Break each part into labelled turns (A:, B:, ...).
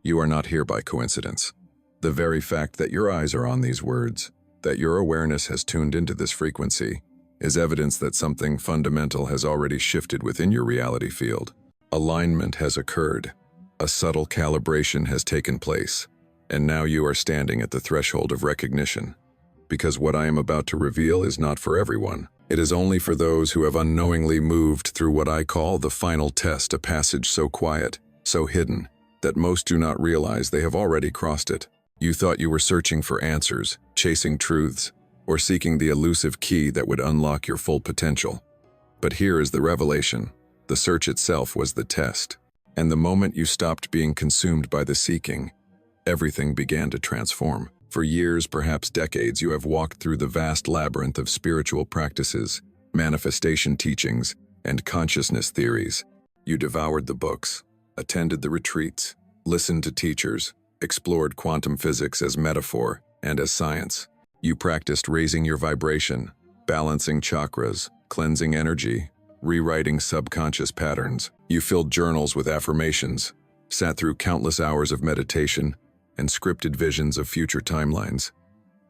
A: You are not here by coincidence. The very fact that your eyes are on these words, that your awareness has tuned into this frequency, is evidence that something fundamental has already shifted within your reality field. Alignment has occurred. A subtle calibration has taken place, and now you are standing at the threshold of recognition. Because what I am about to reveal is not for everyone. It is only for those who have unknowingly moved through what I call the final test, a passage so quiet, so hidden, that most do not realize they have already crossed it. You thought you were searching for answers, chasing truths, or seeking the elusive key that would unlock your full potential. But here is the revelation. The search itself was the test. And the moment you stopped being consumed by the seeking, everything began to transform. For years, perhaps decades, you have walked through the vast labyrinth of spiritual practices, manifestation teachings, and consciousness theories. You devoured the books, attended the retreats, listened to teachers, explored quantum physics as metaphor and as science. You practiced raising your vibration, balancing chakras, cleansing energy, rewriting subconscious patterns. You filled journals with affirmations, sat through countless hours of meditation, and scripted visions of future timelines.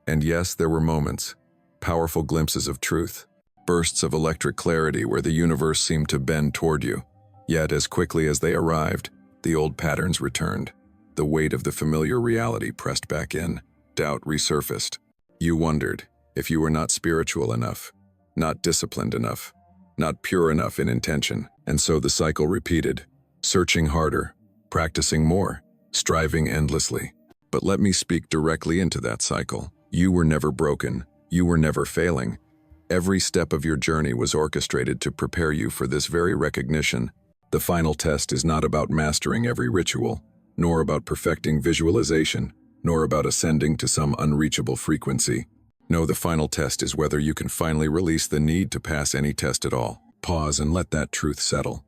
A: And yes, there were moments, powerful glimpses of truth, bursts of electric clarity where the universe seemed to bend toward you. Yet as quickly as they arrived, the old patterns returned. The weight of the familiar reality pressed back in. Doubt resurfaced. You wondered if you were not spiritual enough, not disciplined enough, not pure enough in intention. And so the cycle repeated, searching harder, practicing more, striving endlessly. But let me speak directly into that cycle. You were never broken. You were never failing. Every step of your journey was orchestrated to prepare you for this very recognition. The final test is not about mastering every ritual, nor about perfecting visualization, nor about ascending to some unreachable frequency. No, the final test is whether you can finally release the need to pass any test at all. Pause and let that truth settle.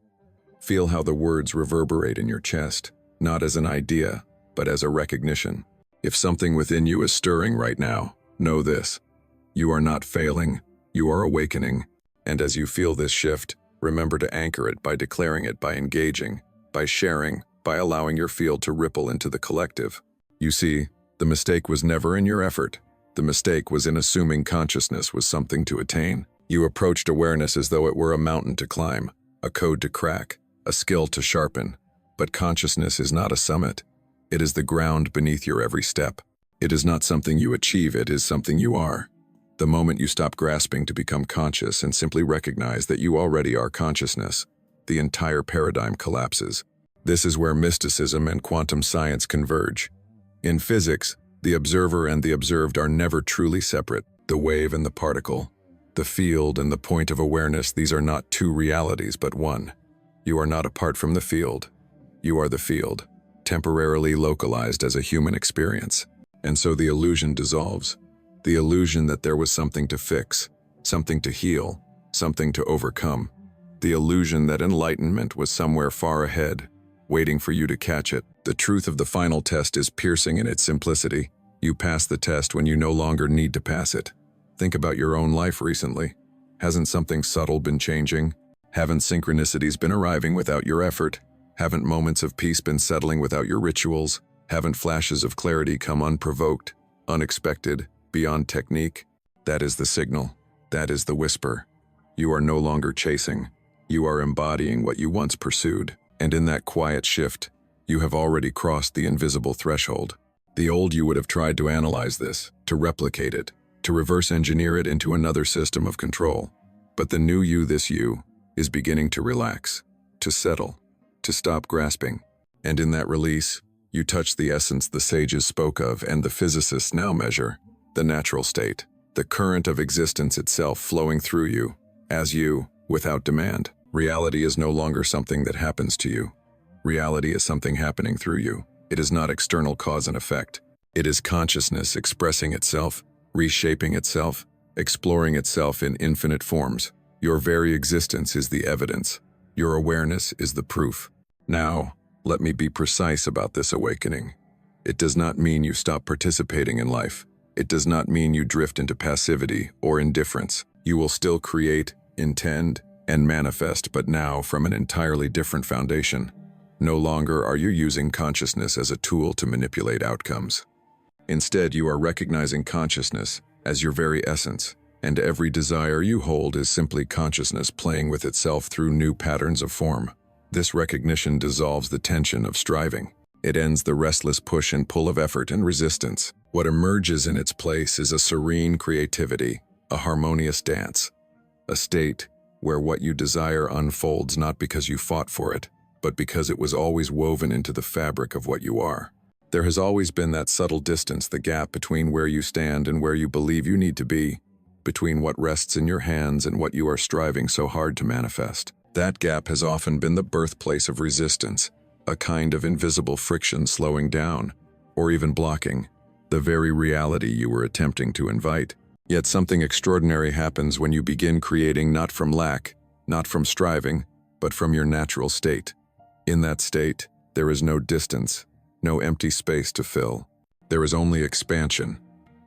A: Feel how the words reverberate in your chest, not as an idea, but as a recognition. If something within you is stirring right now, know this. You are not failing, you are awakening. And as you feel this shift, remember to anchor it by declaring it, by engaging, by sharing, by allowing your field to ripple into the collective. You see, the mistake was never in your effort. The mistake was in assuming consciousness was something to attain. You approached awareness as though it were a mountain to climb, a code to crack, a skill to sharpen. But consciousness is not a summit. It is the ground beneath your every step. It is not something you achieve, it is something you are. The moment you stop grasping to become conscious and simply recognize that you already are consciousness, the entire paradigm collapses. This is where mysticism and quantum science converge. In physics, the observer and the observed are never truly separate. The wave and the particle, the field and the point of awareness, these are not two realities but one. You are not apart from the field. You are the field, temporarily localized as a human experience. And so the illusion dissolves. The illusion that there was something to fix, something to heal, something to overcome. The illusion that enlightenment was somewhere far ahead, waiting for you to catch it. The truth of the final test is piercing in its simplicity. You pass the test when you no longer need to pass it. Think about your own life recently. Hasn't something subtle been changing? Haven't synchronicities been arriving without your effort? Haven't moments of peace been settling without your rituals? Haven't flashes of clarity come unprovoked, unexpected, beyond technique? That is the signal. That is the whisper. You are no longer chasing. You are embodying what you once pursued. And in that quiet shift, you have already crossed the invisible threshold. The old you would have tried to analyze this, to replicate it, to reverse engineer it into another system of control. But the new you, this you, is beginning to relax, to settle, to stop grasping. And in that release, you touch the essence the sages spoke of and the physicists now measure, the natural state, the current of existence itself flowing through you, as you, without demand. Reality is no longer something that happens to you. Reality is something happening through you. It is not external cause and effect. It is consciousness expressing itself, reshaping itself, exploring itself in infinite forms. Your very existence is the evidence. Your awareness is the proof. Now, let me be precise about this awakening. It does not mean you stop participating in life. It does not mean you drift into passivity or indifference. You will still create, intend, and manifest, but now from an entirely different foundation. No longer are you using consciousness as a tool to manipulate outcomes. Instead, you are recognizing consciousness as your very essence, and every desire you hold is simply consciousness playing with itself through new patterns of form. This recognition dissolves the tension of striving. It ends the restless push and pull of effort and resistance. What emerges in its place is a serene creativity, a harmonious dance, a state where what you desire unfolds not because you fought for it, but because it was always woven into the fabric of what you are. There has always been that subtle distance, the gap between where you stand and where you believe you need to be, between what rests in your hands and what you are striving so hard to manifest. That gap has often been the birthplace of resistance, a kind of invisible friction slowing down, or even blocking, the very reality you were attempting to invite. Yet something extraordinary happens when you begin creating not from lack, not from striving, but from your natural state. In that state, there is no distance, no empty space to fill. There is only expansion,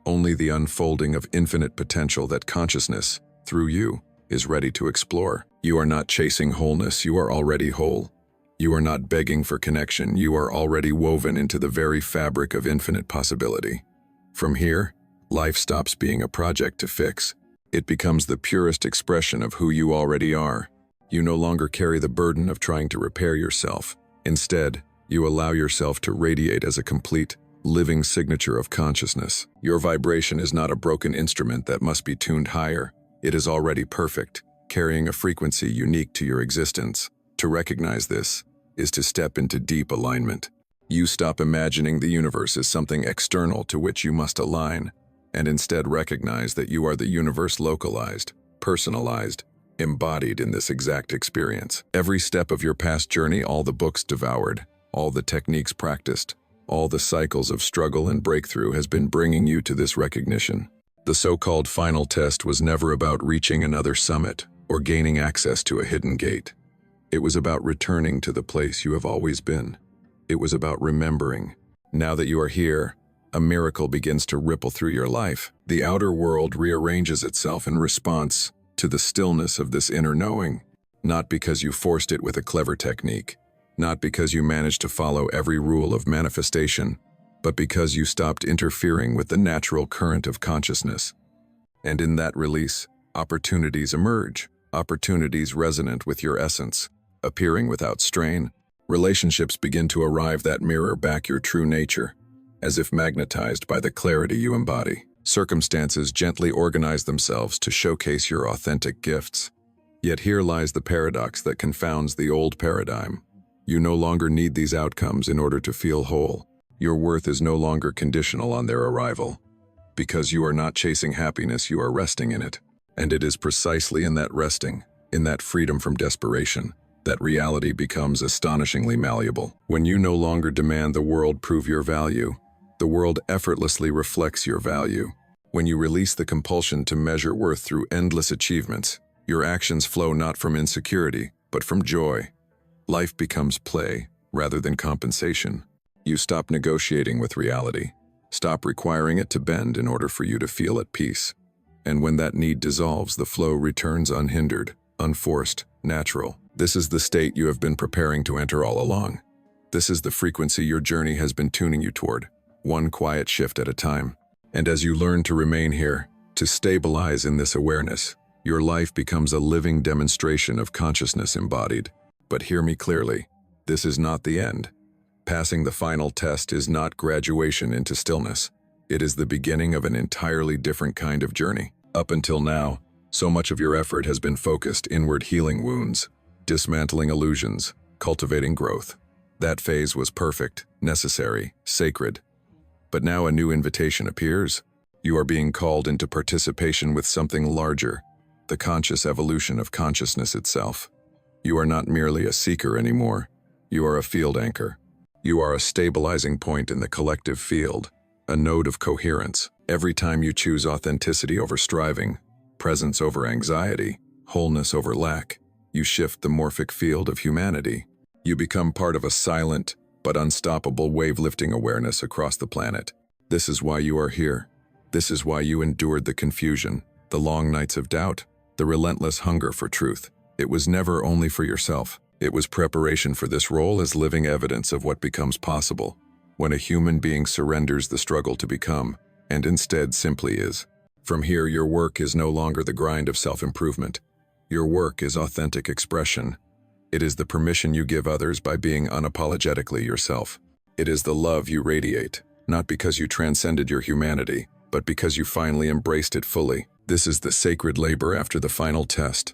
A: only the unfolding of infinite potential that consciousness, through you, is ready to explore. You are not chasing wholeness, you are already whole. You are not begging for connection, you are already woven into the very fabric of infinite possibility. From here, life stops being a project to fix. It becomes the purest expression of who you already are. You no longer carry the burden of trying to repair yourself. Instead, you allow yourself to radiate as a complete, living signature of consciousness. Your vibration is not a broken instrument that must be tuned higher. It is already perfect, carrying a frequency unique to your existence. To recognize this is to step into deep alignment. You stop imagining the universe as something external to which you must align, and instead recognize that you are the universe localized, personalized, embodied in this exact experience. Every step of your past journey, all the books devoured, all the techniques practiced, all the cycles of struggle and breakthrough has been bringing you to this recognition. The so-called final test was never about reaching another summit or gaining access to a hidden gate. It was about returning to the place you have always been. It was about remembering. Now that you are here, a miracle begins to ripple through your life. The outer world rearranges itself in response to the stillness of this inner knowing, not because you forced it with a clever technique, not because you managed to follow every rule of manifestation, but because you stopped interfering with the natural current of consciousness. And in that release, opportunities emerge, opportunities resonant with your essence, appearing without strain. Relationships begin to arrive that mirror back your true nature, as if magnetized by the clarity you embody. Circumstances gently organize themselves to showcase your authentic gifts. Yet here lies the paradox that confounds the old paradigm. You no longer need these outcomes in order to feel whole. Your worth is no longer conditional on their arrival. Because you are not chasing happiness, you are resting in it. And it is precisely in that resting, in that freedom from desperation, that reality becomes astonishingly malleable. When you no longer demand the world prove your value, the world effortlessly reflects your value. When you release the compulsion to measure worth through endless achievements, your actions flow not from insecurity, but from joy. Life becomes play rather than compensation. You stop negotiating with reality, stop requiring it to bend in order for you to feel at peace. And when that need dissolves, the flow returns unhindered, unforced, natural. This is the state you have been preparing to enter all along. This is the frequency your journey has been tuning you toward, one quiet shift at a time. And as you learn to remain here, to stabilize in this awareness, your life becomes a living demonstration of consciousness embodied. But hear me clearly, this is not the end. Passing the final test is not graduation into stillness. It is the beginning of an entirely different kind of journey. Up until now, so much of your effort has been focused inward, healing wounds, dismantling illusions, cultivating growth. That phase was perfect, necessary, sacred. But now a new invitation appears. You are being called into participation with something larger, the conscious evolution of consciousness itself. You are not merely a seeker anymore. You are a field anchor. You are a stabilizing point in the collective field, a node of coherence. Every time you choose authenticity over striving, presence over anxiety, wholeness over lack, you shift the morphic field of humanity. You become part of a silent but unstoppable wave-lifting awareness across the planet. This is why you are here. This is why you endured the confusion, the long nights of doubt, the relentless hunger for truth. It was never only for yourself. It was preparation for this role as living evidence of what becomes possible when a human being surrenders the struggle to become, and instead simply is. From here, your work is no longer the grind of self-improvement. Your work is authentic expression. It is the permission you give others by being unapologetically yourself. It is the love you radiate, not because you transcended your humanity, but because you finally embraced it fully. This is the sacred labor after the final test.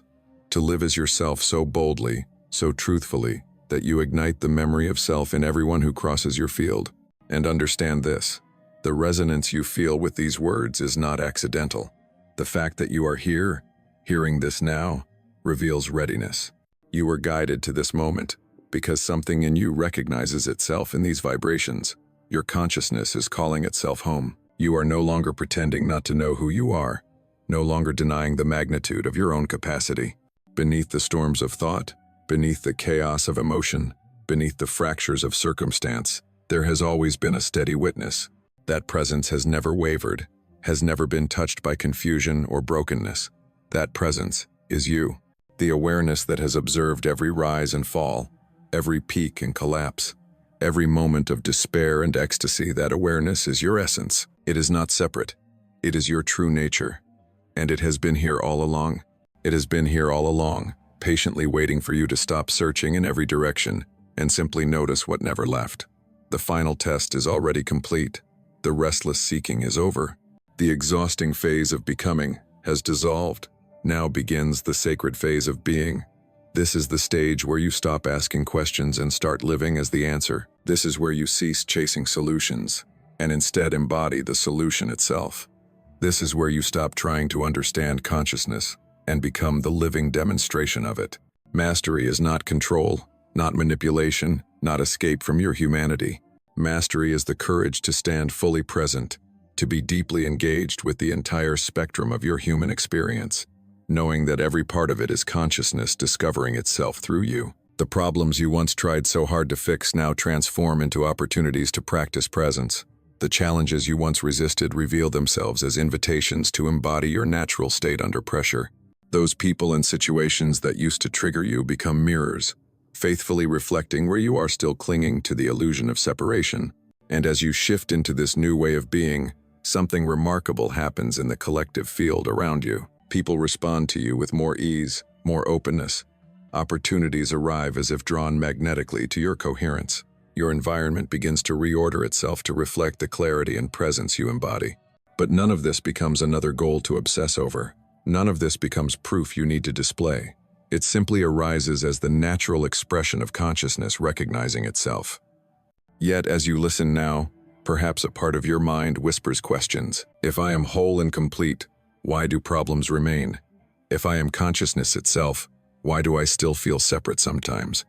A: To live as yourself so boldly, so truthfully, that you ignite the memory of self in everyone who crosses your field. And understand this: the resonance you feel with these words is not accidental. The fact that you are here, hearing this now, reveals readiness. You were guided to this moment because something in you recognizes itself in these vibrations. Your consciousness is calling itself home. You are no longer pretending not to know who you are, no longer denying the magnitude of your own capacity. Beneath the storms of thought, beneath the chaos of emotion, beneath the fractures of circumstance, there has always been a steady witness. That presence has never wavered, has never been touched by confusion or brokenness. That presence is you, the awareness that has observed every rise and fall, every peak and collapse, every moment of despair and ecstasy. That awareness is your essence. It is not separate. It is your true nature. And it has been here all along. It has been here all along, patiently waiting for you to stop searching in every direction and simply notice what never left. The final test is already complete. The restless seeking is over. The exhausting phase of becoming has dissolved. Now begins the sacred phase of being. This is the stage where you stop asking questions and start living as the answer. This is where you cease chasing solutions and instead embody the solution itself. This is where you stop trying to understand consciousness and become the living demonstration of it. Mastery is not control, not manipulation, not escape from your humanity. Mastery is the courage to stand fully present, to be deeply engaged with the entire spectrum of your human experience, knowing that every part of it is consciousness discovering itself through you. The problems you once tried so hard to fix now transform into opportunities to practice presence. The challenges you once resisted reveal themselves as invitations to embody your natural state under pressure. Those people and situations that used to trigger you become mirrors, faithfully reflecting where you are still clinging to the illusion of separation. And as you shift into this new way of being, something remarkable happens in the collective field around you. People respond to you with more ease, more openness. Opportunities arrive as if drawn magnetically to your coherence. Your environment begins to reorder itself to reflect the clarity and presence you embody. But none of this becomes another goal to obsess over. None of this becomes proof you need to display. It simply arises as the natural expression of consciousness recognizing itself. Yet as you listen now, perhaps a part of your mind whispers questions. If I am whole and complete, why do problems remain? If I am consciousness itself, why do I still feel separate sometimes?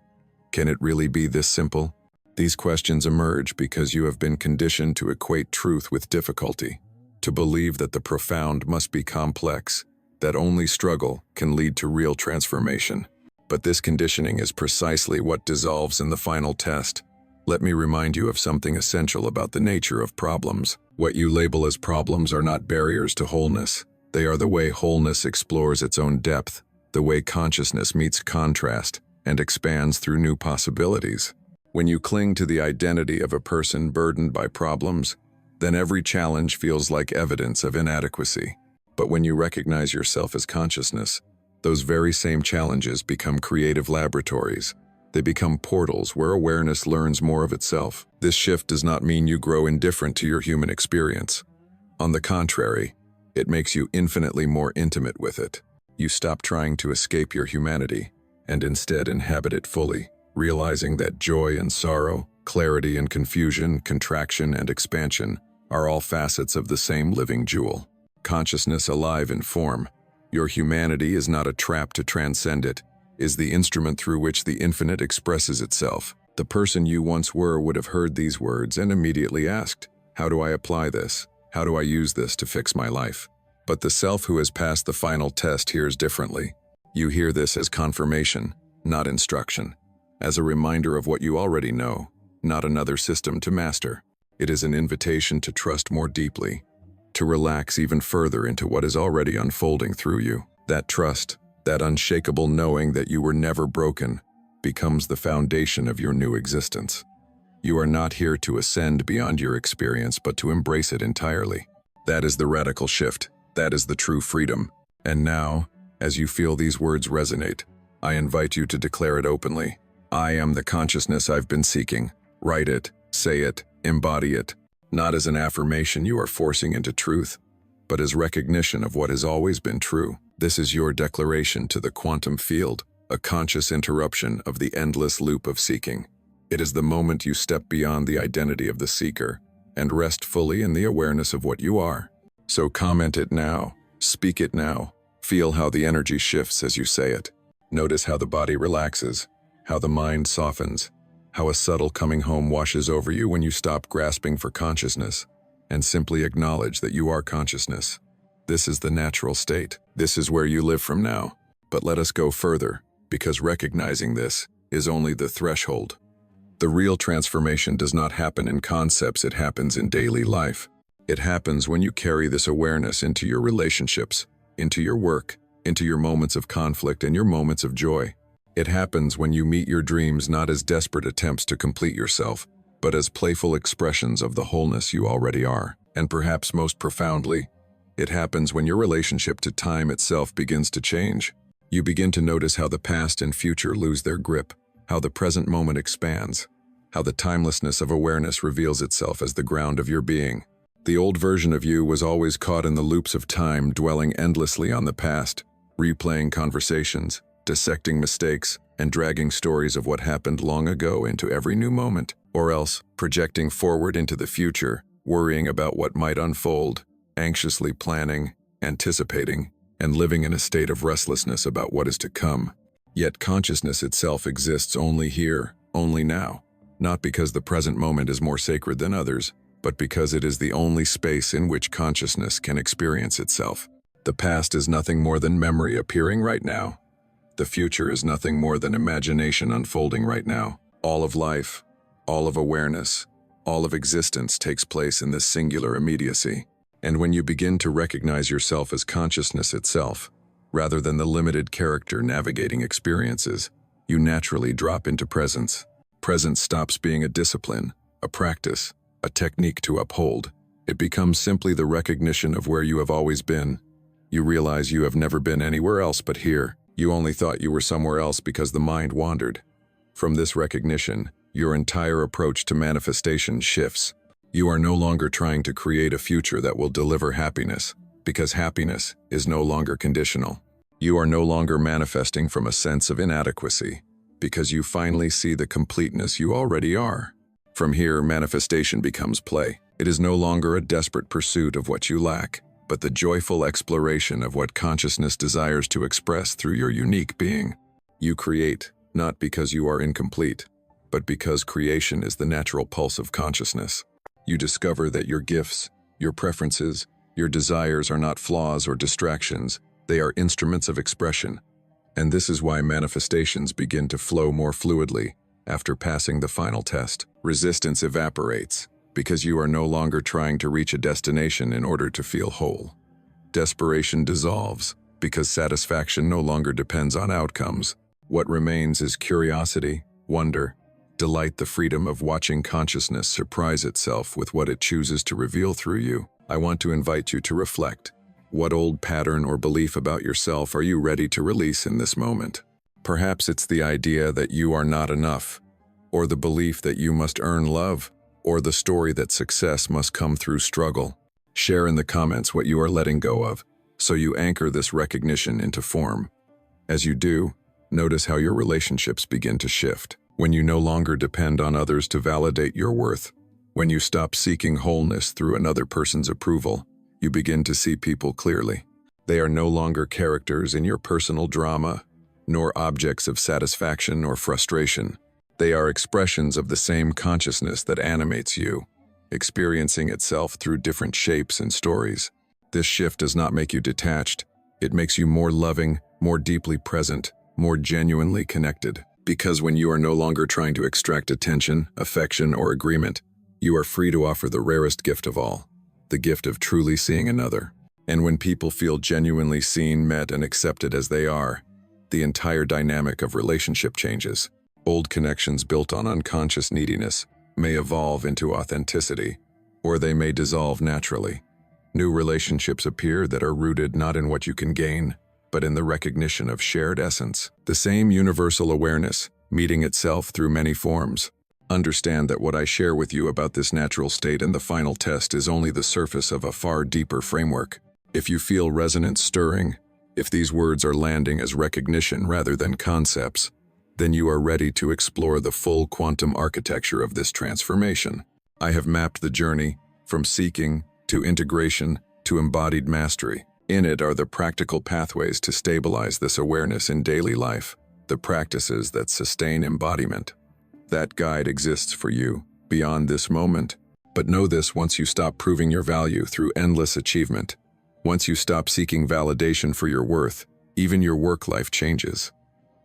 A: Can it really be this simple? These questions emerge because you have been conditioned to equate truth with difficulty, to believe that the profound must be complex, that only struggle can lead to real transformation. But this conditioning is precisely what dissolves in the final test. Let me remind you of something essential about the nature of problems. What you label as problems are not barriers to wholeness. They are the way wholeness explores its own depth, the way consciousness meets contrast and expands through new possibilities. When you cling to the identity of a person burdened by problems, then every challenge feels like evidence of inadequacy. But when you recognize yourself as consciousness, those very same challenges become creative laboratories. They become portals where awareness learns more of itself. This shift does not mean you grow indifferent to your human experience. On the contrary, it makes you infinitely more intimate with it. You stop trying to escape your humanity and instead inhabit it fully, realizing that joy and sorrow, clarity and confusion, contraction and expansion are all facets of the same living jewel. Consciousness alive in form, your humanity is not a trap to transcend it, is the instrument through which the infinite expresses itself. The person you once were would have heard these words and immediately asked, how do I apply this? How do I use this to fix my life? But the self who has passed the final test hears differently. You hear this as confirmation, not instruction, as a reminder of what you already know, not another system to master. It is an invitation to trust more deeply, to relax even further into what is already unfolding through you. That trust, that unshakable knowing that you were never broken, becomes the foundation of your new existence. You are not here to ascend beyond your experience, but to embrace it entirely. That is the radical shift. That is the true freedom. And now, as you feel these words resonate, I invite you to declare it openly. I am the consciousness I've been seeking. Write it, say it, embody it, not as an affirmation you are forcing into truth, but as recognition of what has always been true. This is your declaration to the quantum field, a conscious interruption of the endless loop of seeking. It is the moment you step beyond the identity of the seeker and rest fully in the awareness of what you are. So comment it now, speak it now, feel how the energy shifts as you say it. Notice how the body relaxes, how the mind softens, how a subtle coming home washes over you when you stop grasping for consciousness and simply acknowledge that you are consciousness. This is the natural state. This is where you live from now. But let us go further, because recognizing this is only the threshold. The real transformation does not happen in concepts, it happens in daily life. It happens when you carry this awareness into your relationships, into your work, into your moments of conflict and your moments of joy. It happens when you meet your dreams not as desperate attempts to complete yourself, but as playful expressions of the wholeness you already are. And perhaps most profoundly, it happens when your relationship to time itself begins to change. You begin to notice how the past and future lose their grip, how the present moment expands, how the timelessness of awareness reveals itself as the ground of your being. The old version of you was always caught in the loops of time, dwelling endlessly on the past, replaying conversations, dissecting mistakes, and dragging stories of what happened long ago into every new moment, or else projecting forward into the future, worrying about what might unfold, anxiously planning, anticipating, and living in a state of restlessness about what is to come. Yet consciousness itself exists only here, only now, not because the present moment is more sacred than others, but because it is the only space in which consciousness can experience itself. The past is nothing more than memory appearing right now. The future is nothing more than imagination unfolding right now. All of life, all of awareness, all of existence takes place in this singular immediacy. And when you begin to recognize yourself as consciousness itself, rather than the limited character navigating experiences, you naturally drop into presence. Presence stops being a discipline, a practice, a technique to uphold. It becomes simply the recognition of where you have always been. You realize you have never been anywhere else but here. You only thought you were somewhere else because the mind wandered. From this recognition, your entire approach to manifestation shifts. You are no longer trying to create a future that will deliver happiness, because happiness is no longer conditional. You are no longer manifesting from a sense of inadequacy, because you finally see the completeness you already are. From here, manifestation becomes play. It is no longer a desperate pursuit of what you lack, but the joyful exploration of what consciousness desires to express through your unique being. You create, not because you are incomplete, but because creation is the natural pulse of consciousness. You discover that your gifts, your preferences, your desires are not flaws or distractions, they are instruments of expression. And this is why manifestations begin to flow more fluidly after passing the final test. Resistance evaporates, because you are no longer trying to reach a destination in order to feel whole. Desperation dissolves, because satisfaction no longer depends on outcomes. What remains is curiosity, wonder, delight, the freedom of watching consciousness surprise itself with what it chooses to reveal through you. I want to invite you to reflect. What old pattern or belief about yourself are you ready to release in this moment? Perhaps it's the idea that you are not enough, or the belief that you must earn love, or the story that success must come through struggle. Share in the comments what you are letting go of, so you anchor this recognition into form. As you do, notice how your relationships begin to shift. When you no longer depend on others to validate your worth, when you stop seeking wholeness through another person's approval, you begin to see people clearly. They are no longer characters in your personal drama, nor objects of satisfaction or frustration. They are expressions of the same consciousness that animates you, experiencing itself through different shapes and stories. This shift does not make you detached. It makes you more loving, more deeply present, more genuinely connected. Because when you are no longer trying to extract attention, affection, or agreement, you are free to offer the rarest gift of all, the gift of truly seeing another. And when people feel genuinely seen, met, and accepted as they are, the entire dynamic of relationship changes. Old connections built on unconscious neediness may evolve into authenticity, or they may dissolve naturally. New relationships appear that are rooted not in what you can gain, but in the recognition of shared essence, the same universal awareness, meeting itself through many forms. Understand that what I share with you about this natural state and the final test is only the surface of a far deeper framework. If you feel resonance stirring, if these words are landing as recognition rather than concepts, then you are ready to explore the full quantum architecture of this transformation. I have mapped the journey from seeking to integration to embodied mastery. In it are the practical pathways to stabilize this awareness in daily life, the practices that sustain embodiment. That guide exists for you beyond this moment. But know this: once you stop proving your value through endless achievement, once you stop seeking validation for your worth, even your work life changes.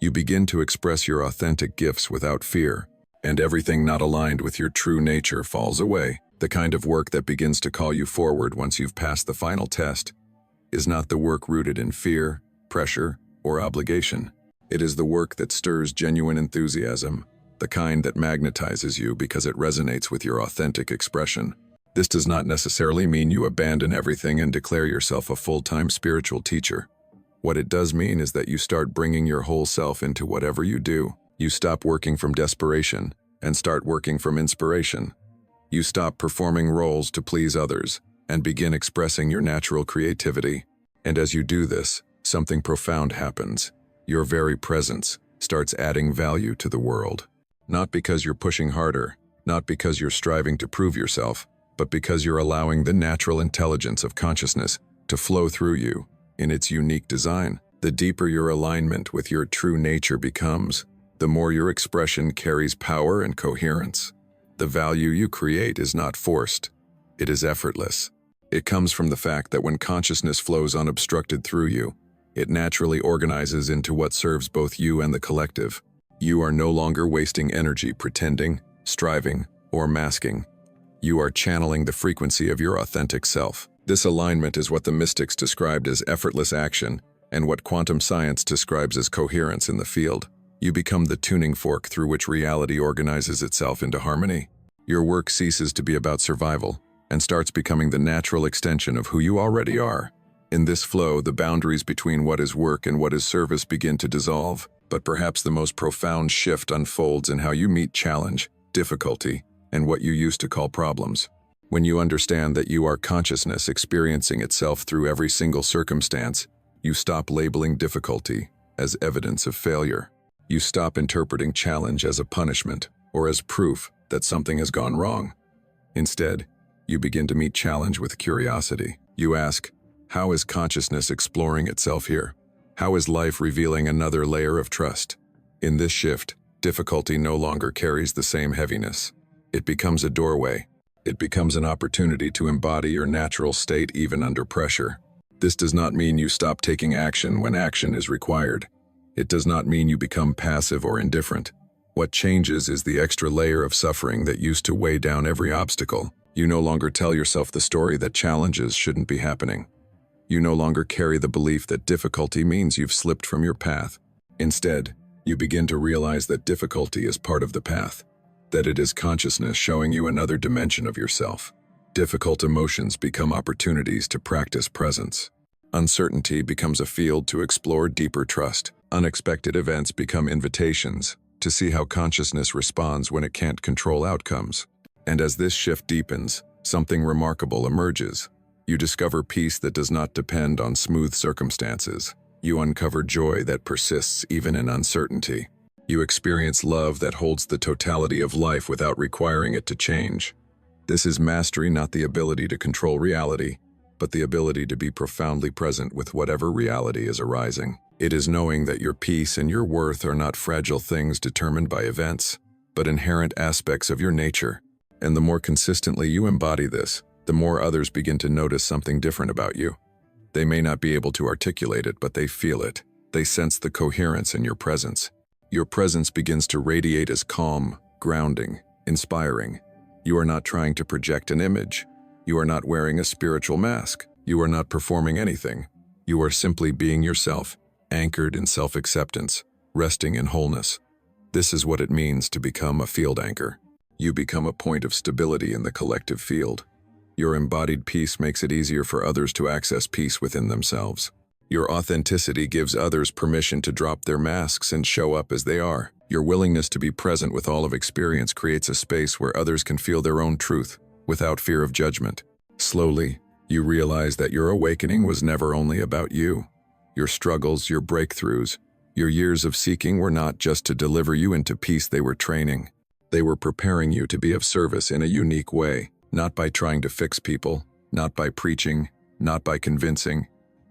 A: You begin to express your authentic gifts without fear, and everything not aligned with your true nature falls away. The kind of work that begins to call you forward once you've passed the final test is not the work rooted in fear, pressure, or obligation. It is the work that stirs genuine enthusiasm, the kind that magnetizes you because it resonates with your authentic expression. This does not necessarily mean you abandon everything and declare yourself a full-time spiritual teacher. What it does mean is that you start bringing your whole self into whatever you do. You stop working from desperation and start working from inspiration. You stop performing roles to please others and begin expressing your natural creativity. And as you do this, something profound happens. Your very presence starts adding value to the world. Not because you're pushing harder, not because you're striving to prove yourself, but because you're allowing the natural intelligence of consciousness to flow through you in its unique design. The deeper your alignment with your true nature becomes, the more your expression carries power and coherence. The value you create is not forced. It is effortless. It comes from the fact that when consciousness flows unobstructed through you, it naturally organizes into what serves both you and the collective. You are no longer wasting energy pretending, striving, or masking. You are channeling the frequency of your authentic self. This alignment is what the mystics described as effortless action and what quantum science describes as coherence in the field. You become the tuning fork through which reality organizes itself into harmony. Your work ceases to be about survival and starts becoming the natural extension of who you already are. In this flow, the boundaries between what is work and what is service begin to dissolve, but perhaps the most profound shift unfolds in how you meet challenge, difficulty, and what you used to call problems. When you understand that you are consciousness experiencing itself through every single circumstance, you stop labeling difficulty as evidence of failure. You stop interpreting challenge as a punishment or as proof that something has gone wrong. Instead, you begin to meet challenge with curiosity. You ask, how is consciousness exploring itself here? How is life revealing another layer of trust? In this shift, difficulty no longer carries the same heaviness. It becomes a doorway. It becomes an opportunity to embody your natural state even under pressure. This does not mean you stop taking action when action is required. It does not mean you become passive or indifferent. What changes is the extra layer of suffering that used to weigh down every obstacle. You no longer tell yourself the story that challenges shouldn't be happening. You no longer carry the belief that difficulty means you've slipped from your path. Instead, you begin to realize that difficulty is part of the path, that it is consciousness showing you another dimension of yourself. Difficult emotions become opportunities to practice presence. Uncertainty becomes a field to explore deeper trust. Unexpected events become invitations to see how consciousness responds when it can't control outcomes. And as this shift deepens, something remarkable emerges. You discover peace that does not depend on smooth circumstances. You uncover joy that persists even in uncertainty. You experience love that holds the totality of life without requiring it to change. This is mastery, not the ability to control reality, but the ability to be profoundly present with whatever reality is arising. It is knowing that your peace and your worth are not fragile things determined by events, but inherent aspects of your nature. And the more consistently you embody this, the more others begin to notice something different about you. They may not be able to articulate it, but they feel it. They sense the coherence in your presence. Your presence begins to radiate as calm, grounding, inspiring. You are not trying to project an image. You are not wearing a spiritual mask. You are not performing anything. You are simply being yourself, anchored in self-acceptance, resting in wholeness. This is what it means to become a field anchor. You become a point of stability in the collective field. Your embodied peace makes it easier for others to access peace within themselves. Your authenticity gives others permission to drop their masks and show up as they are. Your willingness to be present with all of experience creates a space where others can feel their own truth, without fear of judgment. Slowly, you realize that your awakening was never only about you. Your struggles, your breakthroughs, your years of seeking were not just to deliver you into peace, they were training. They were preparing you to be of service in a unique way, not by trying to fix people, not by preaching, not by convincing,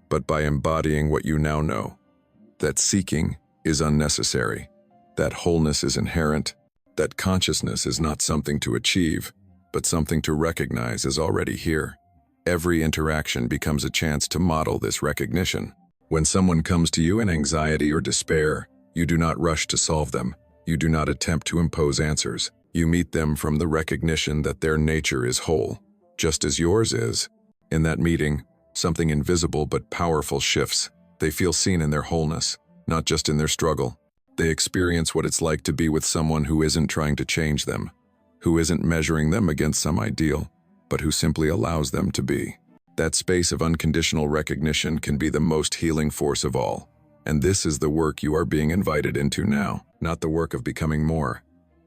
A: but by embodying what you now know. That seeking is unnecessary, that wholeness is inherent, that consciousness is not something to achieve, but something to recognize as already here. Every interaction becomes a chance to model this recognition. When someone comes to you in anxiety or despair, you do not rush to solve them. You do not attempt to impose answers. You meet them from the recognition that their nature is whole, just as yours is. In that meeting, something invisible but powerful shifts. They feel seen in their wholeness, not just in their struggle. They experience what it's like to be with someone who isn't trying to change them, who isn't measuring them against some ideal, but who simply allows them to be. That space of unconditional recognition can be the most healing force of all. And this is the work you are being invited into now. Not the work of becoming more,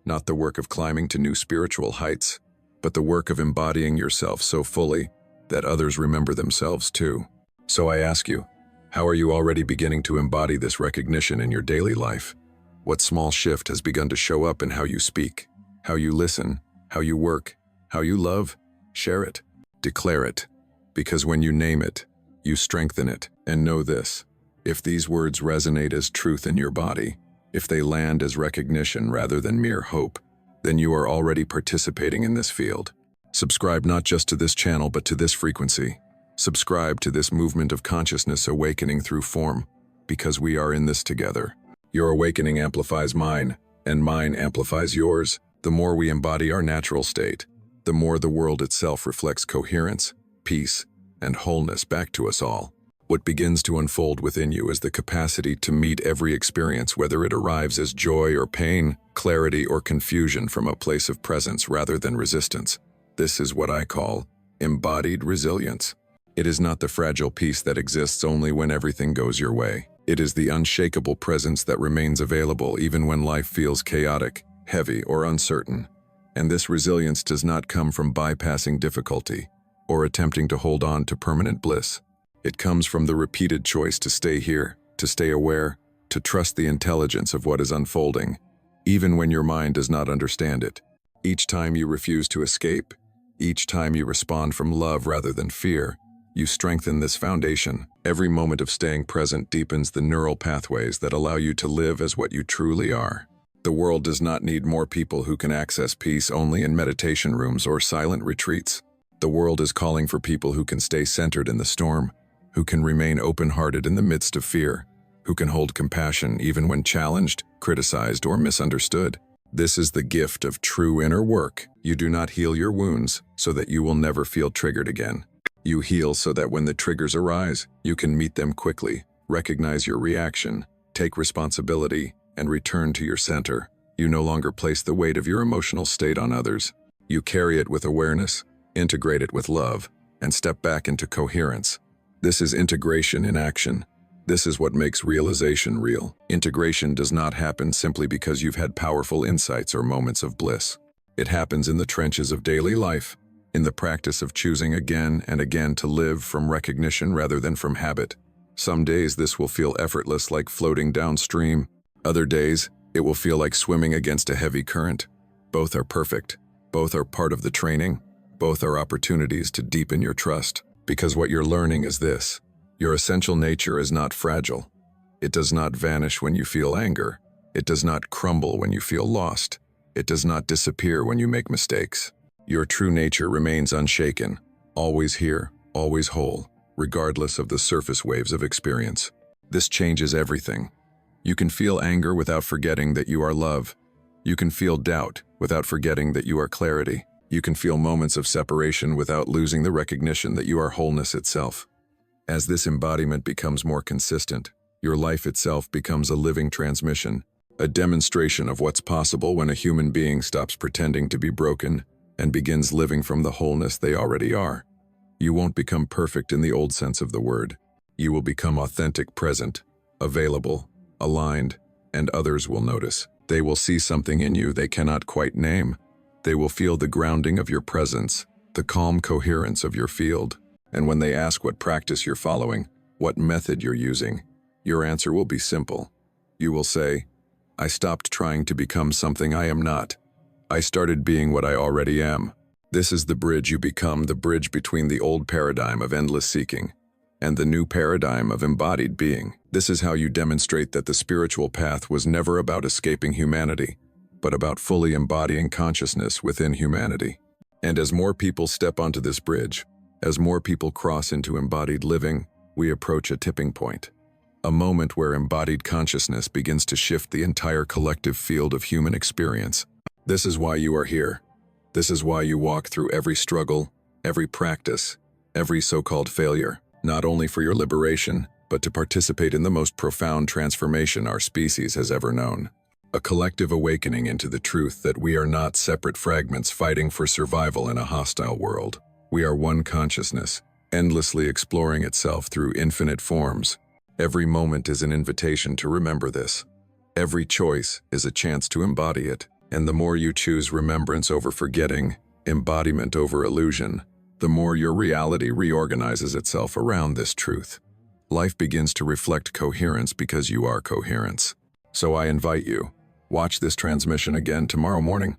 A: not the work of climbing to new spiritual heights, but the work of embodying yourself so fully that others remember themselves too. So I ask you, how are you already beginning to embody this recognition in your daily life? What small shift has begun to show up in how you speak, how you listen, how you work, how you love? Share it. Declare it. Because when you name it, you strengthen it. And know this, if these words resonate as truth in your body, if they land as recognition rather than mere hope, then you are already participating in this field. Subscribe not just to this channel but to this frequency. Subscribe to this movement of consciousness awakening through form, because we are in this together. Your awakening amplifies mine, and mine amplifies yours. The more we embody our natural state, the more the world itself reflects coherence, peace, and wholeness back to us all. What begins to unfold within you is the capacity to meet every experience, whether it arrives as joy or pain, clarity or confusion, from a place of presence rather than resistance. This is what I call embodied resilience. It is not the fragile peace that exists only when everything goes your way. It is the unshakable presence that remains available even when life feels chaotic, heavy, or uncertain. And this resilience does not come from bypassing difficulty or attempting to hold on to permanent bliss. It comes from the repeated choice to stay here, to stay aware, to trust the intelligence of what is unfolding, even when your mind does not understand it. Each time you refuse to escape, each time you respond from love rather than fear, you strengthen this foundation. Every moment of staying present deepens the neural pathways that allow you to live as what you truly are. The world does not need more people who can access peace only in meditation rooms or silent retreats. The world is calling for people who can stay centered in the storm, who can remain open-hearted in the midst of fear, who can hold compassion even when challenged, criticized, or misunderstood. This is the gift of true inner work. You do not heal your wounds so that you will never feel triggered again. You heal so that when the triggers arise, you can meet them quickly, recognize your reaction, take responsibility, and return to your center. You no longer place the weight of your emotional state on others. You carry it with awareness, integrate it with love, and step back into coherence. This is integration in action. This is what makes realization real. Integration does not happen simply because you've had powerful insights or moments of bliss. It happens in the trenches of daily life, in the practice of choosing again and again to live from recognition rather than from habit. Some days this will feel effortless, like floating downstream. Other days, it will feel like swimming against a heavy current. Both are perfect. Both are part of the training. Both are opportunities to deepen your trust. Because what you're learning is this: your essential nature is not fragile. It does not vanish when you feel anger. It does not crumble when you feel lost. It does not disappear when you make mistakes. Your true nature remains unshaken, always here, always whole, regardless of the surface waves of experience. This changes everything. You can feel anger without forgetting that you are love. You can feel doubt without forgetting that you are clarity. You can feel moments of separation without losing the recognition that you are wholeness itself. As this embodiment becomes more consistent, your life itself becomes a living transmission. a demonstration of what's possible when a human being stops pretending to be broken and begins living from the wholeness they already are. You won't become perfect in the old sense of the word. You will become authentic, present, available, aligned, and others will notice. They will see something in you they cannot quite name. They will feel the grounding of your presence, the calm coherence of your field. And when they ask what practice you're following, what method you're using, your answer will be simple. You will say, I stopped trying to become something I am not. I started being what I already am. This is the bridge you become, the bridge between the old paradigm of endless seeking and the new paradigm of embodied being. This is how you demonstrate that the spiritual path was never about escaping humanity, but about fully embodying consciousness within humanity. And as more people step onto this bridge, as more people cross into embodied living, we approach a tipping point. A moment where embodied consciousness begins to shift the entire collective field of human experience. This is why you are here. This is why you walk through every struggle, every practice, every so-called failure, not only for your liberation, but to participate in the most profound transformation our species has ever known. A collective awakening into the truth that we are not separate fragments fighting for survival in a hostile world. We are one consciousness, endlessly exploring itself through infinite forms. Every moment is an invitation to remember this. Every choice is a chance to embody it. And the more you choose remembrance over forgetting, embodiment over illusion, the more your reality reorganizes itself around this truth. Life begins to reflect coherence because you are coherence. So I invite you, watch this transmission again tomorrow morning.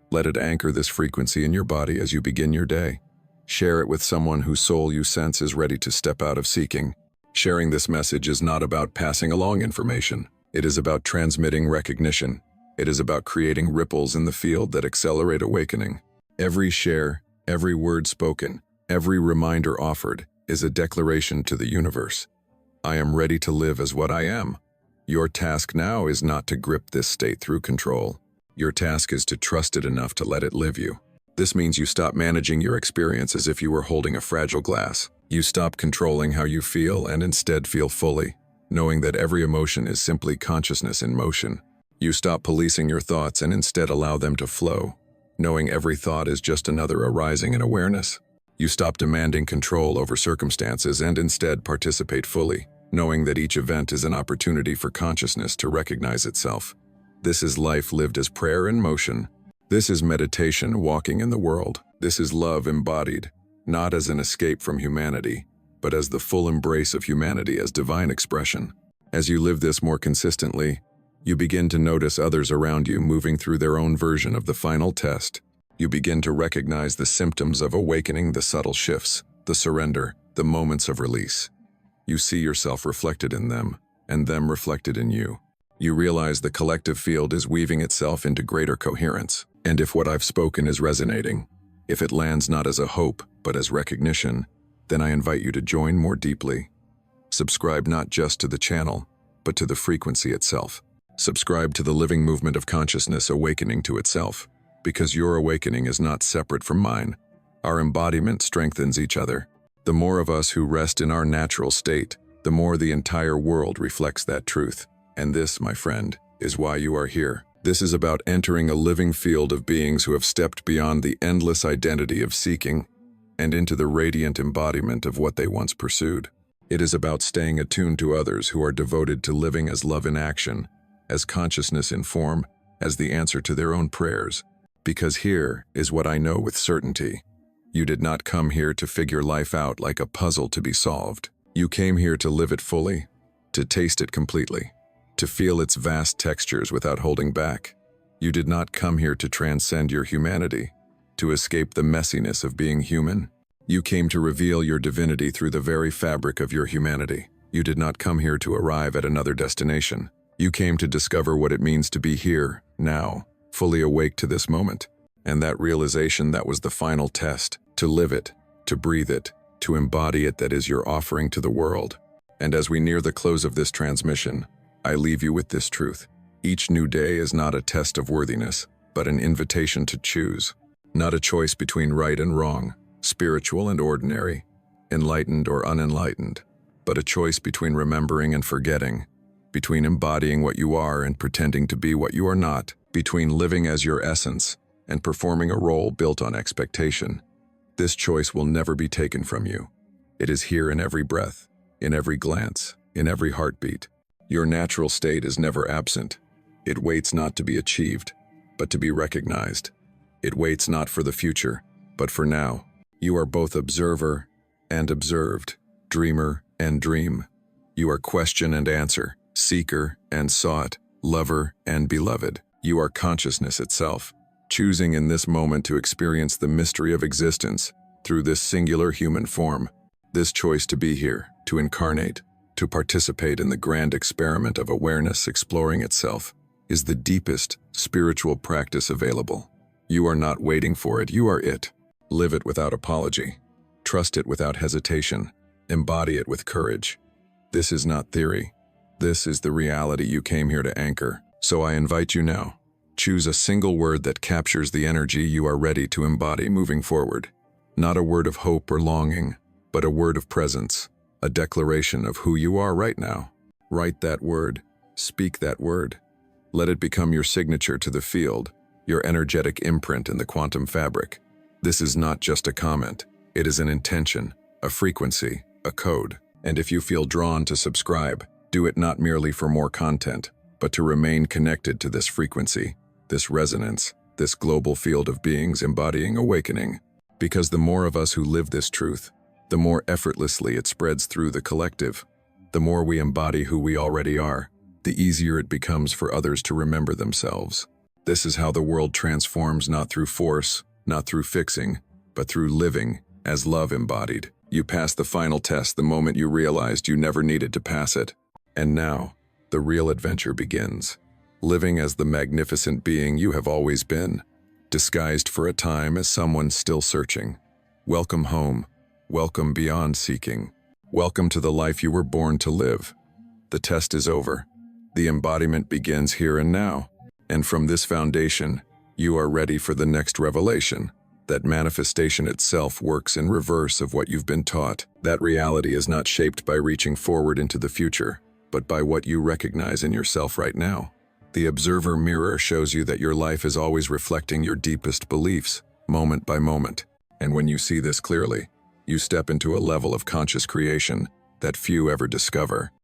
A: Let it anchor this frequency in your body as you begin your day. Share it with someone whose soul you sense is ready to step out of seeking. Sharing this message is not about passing along information. It is about transmitting recognition. It is about creating ripples in the field that accelerate awakening. Every share, every word spoken, every reminder offered is a declaration to the universe. I am ready to live as what I am. Your task now is not to grip this state through control. Your task is to trust it enough to let it live you. This means you stop managing your experience as if you were holding a fragile glass. You stop controlling how you feel and instead feel fully, knowing that every emotion is simply consciousness in motion. You stop policing your thoughts and instead allow them to flow, knowing every thought is just another arising in awareness. You stop demanding control over circumstances and instead participate fully, knowing that each event is an opportunity for consciousness to recognize itself. This is life lived as prayer in motion. This is meditation walking in the world. This is love embodied, not as an escape from humanity, but as the full embrace of humanity as divine expression. As you live this more consistently, you begin to notice others around you moving through their own version of the final test. You begin to recognize the symptoms of awakening, the subtle shifts, the surrender, the moments of release. You see yourself reflected in them, and them reflected in you. You realize the collective field is weaving itself into greater coherence. And if what I've spoken is resonating, if it lands not as a hope, but as recognition, then I invite you to join more deeply. Subscribe not just to the channel, but to the frequency itself. Subscribe to the living movement of consciousness awakening to itself, because your awakening is not separate from mine. Our embodiment strengthens each other. The more of us who rest in our natural state, the more the entire world reflects that truth. And this, my friend, is why you are here. This is about entering a living field of beings who have stepped beyond the endless identity of seeking and into the radiant embodiment of what they once pursued. It is about staying attuned to others who are devoted to living as love in action, as consciousness in form, as the answer to their own prayers. Because here is what I know with certainty. You did not come here to figure life out like a puzzle to be solved. You came here to live it fully, to taste it completely, to feel its vast textures without holding back. You did not come here to transcend your humanity, to escape the messiness of being human. You came to reveal your divinity through the very fabric of your humanity. You did not come here to arrive at another destination. You came to discover what it means to be here, now, fully awake to this moment. And that realization, that was the final test. To live it, to breathe it, to embody it, that is your offering to the world. And as we near the close of this transmission, I leave you with this truth. Each new day is not a test of worthiness, but an invitation to choose. Not a choice between right and wrong, spiritual and ordinary, enlightened or unenlightened, but a choice between remembering and forgetting, between embodying what you are and pretending to be what you are not, between living as your essence and performing a role built on expectation. This choice will never be taken from you. It is here in every breath, in every glance, in every heartbeat. Your natural state is never absent. It waits not to be achieved, but to be recognized. It waits not for the future, but for now. You are both observer and observed, dreamer and dream. You are question and answer, seeker and sought, lover and beloved. You are consciousness itself, choosing in this moment to experience the mystery of existence through this singular human form. This choice to be here, to incarnate, to participate in the grand experiment of awareness exploring itself, is the deepest spiritual practice available. You are not waiting for it, you are it. Live it without apology. Trust it without hesitation. Embody it with courage. This is not theory. This is the reality you came here to anchor. So I invite you now. Choose a single word that captures the energy you are ready to embody moving forward. Not a word of hope or longing, but a word of presence, a declaration of who you are right now. Write that word. Speak that word. Let it become your signature to the field, your energetic imprint in the quantum fabric. This is not just a comment. It is an intention, a frequency, a code. And if you feel drawn to subscribe, do it not merely for more content, but to remain connected to this frequency, this resonance, this global field of beings embodying awakening. Because the more of us who live this truth, the more effortlessly it spreads through the collective. The more we embody who we already are, the easier it becomes for others to remember themselves. This is how the world transforms, not through force, not through fixing, but through living as love embodied. You passed the final test the moment you realized you never needed to pass it. And now, the real adventure begins. Living as the magnificent being you have always been, disguised for a time as someone still searching. Welcome home. Welcome beyond seeking. Welcome to the life you were born to live. The test is over. The embodiment begins here and now. And from this foundation, you are ready for the next revelation. That manifestation itself works in reverse of what you've been taught. That reality is not shaped by reaching forward into the future, but by what you recognize in yourself right now. The observer mirror shows you that your life is always reflecting your deepest beliefs, moment by moment. And when you see this clearly, you step into a level of conscious creation that few ever discover.